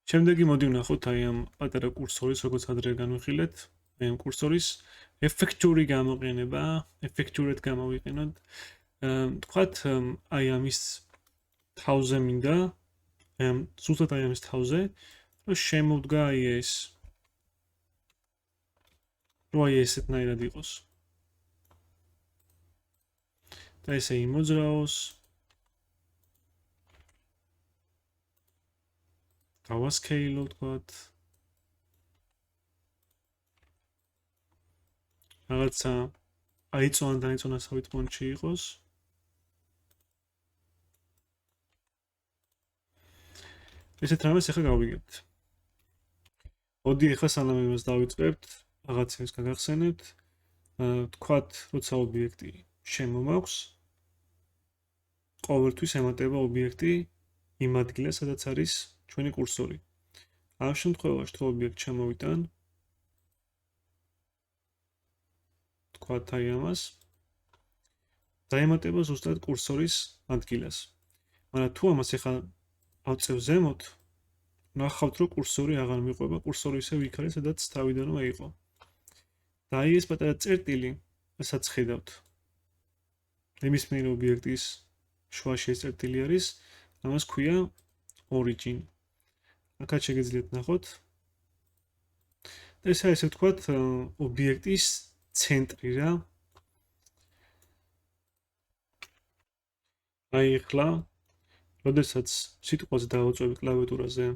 შემდეგი მოდი ვნახოთ აი ამ პატარა კურსორის, როგორც ადრე განვიხილეთ, აი ამ კურსორის ეფექტური გამოყენება, ეფექტურად გამოვიყენოთ. თქვათ აი ამის თავზე მინდა, ზუსტად აი ამის თავზე, რომ შემოვდგა აი ეს. რომ აი ესეთნაირად იყოს. და ესე იმოძრაოს. გავასქეილო თქვათ. რაღაცა აიწონა დაიწონასავით პონჩი იყოს. ესეთ რამეს ახლა გავიგებთ. მოდი ახლა სანამ იმას დავიწყებთ, რაღაცებს გაგახსენებთ. თქვათ, როცა ობიექტი შემომაქვს, ყოველთვის ემატება ობიექტი იმ ადგილას, სადაც არის ჩვენი კურსორი. ამ შემთხვევაში თუ ობიექტი შემოვიტან, თქვათ აი ამას, დაემატება ზუსტად კურსორის ადგილას. მაგრამ თუ ამას ახლა ავწევ ზემოთ, ნახავთ, რომ კურსორი აღარ მიყვება, კურსორი ისევ იქ არის, სადაც თავიდანვე იყო. და აი ეს პატარა წერტილი, რასაც ხედავთ. ნებისმიერი ობიექტის შუაში ეს წერტილი არის, ამას ქვია origin. აქაც შეგიძლიათ ნახოთ. და ესე ვთქვათ, ობიექტის ცენტრი რა. აი ახლა, როდესაც სიტყვას დავაწვევი კლავიატურაზე,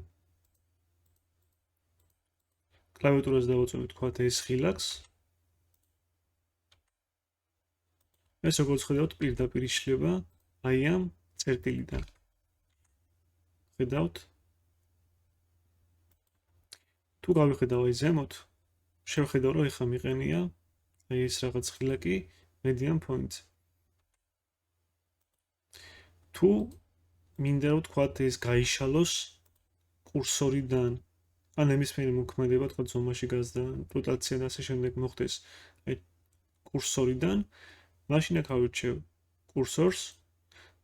თქვათ ეს ხილაკს. ეს როგორც ხედავთ, პირდაპირ იშლება აი ამ წერტილიდან. ხედავთ? თუ გავიხედავ აი ზემოთ, შევხედავ, რომ ეხლა მიყენია აი ეს რაღაც ხილაკი median point. თუ მინდა რომ თქვათ ეს გაიშალოს კურსორიდან, ან ნებისმიერი მოქმედება, თქვათ ზომაში გაზრდა, როტაცია და ასე შემდეგ მოხდეს აი კურსორიდან, მაშინ აქ ავირჩევ კურსორს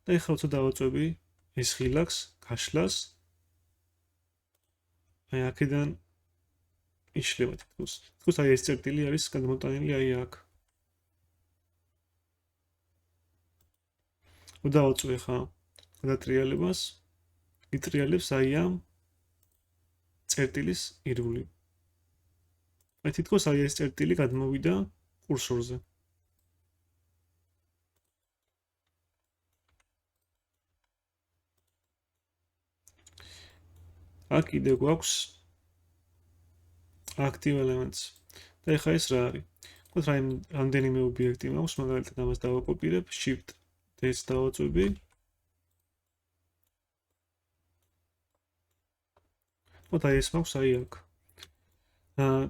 და ეხლა როცა დავაწვევი ეს ხილაკს, გაშლას, აი აქედან იშლება თითქოს. თითქოს აი ეს წერტილი არის გადმოტანილი აი აქ. დავაწვევ ახლა გადატრიალებას, იტრიალებს აი ამ წერტილის ირგვლივ. აი თითქოს აი ეს წერტილი გადმოვიდა კურსორზე. აქ კიდე გვაქვს active elements. და ეხლა ეს რა არის? თქვათ რამდენიმე ობიექტი მაქვს, მაგალითად ამას დავაკოპირებ, shift D-ს დავაწვევი. თქვათ აი ეს მაქვს აი აქ.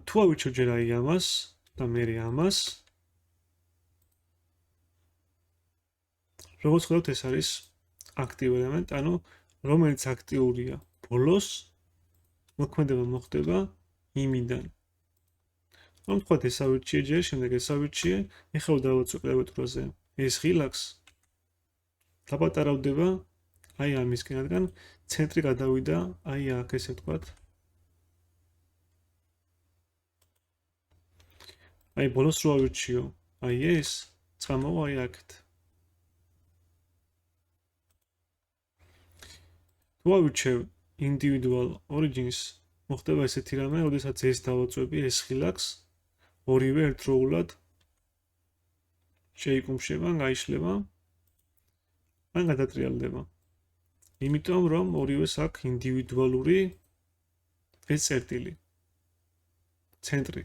თუ ავირჩევ ჯერ აი ამას და მერე ამას, როგორც ხედავთ, ეს არის active element, ანუ რომელიც აქტიურია ბოლოს, მოქმედება მოხდება იმიდან. რომ თქვათ ეს ავირჩიე ჯერ, შემდეგ ეს ავირჩიე, ეხლა დავაწვევ კლავიატურაზე ეს ხილაკს, დაპატარავდება აი ამისკენ, რადგან ცენტრი გადავიდა აი აქ, ესე ვთქვათ. აი ბოლოს რო ავირჩიო, აი ეს, წამოვა აი აქეთ. თუ ავირჩევ individual origins, მოხდება ესეთი რამე, როდესაც ეს დავაწვევი ეს ხილაკს, ორივე ერთდროულად შეიკუმშება, გაიშლება, ან გადატრიალდება. იმიტომ რომ ორივეს აქვს ინდივიდუალური ეს წერტილი. ცენტრი.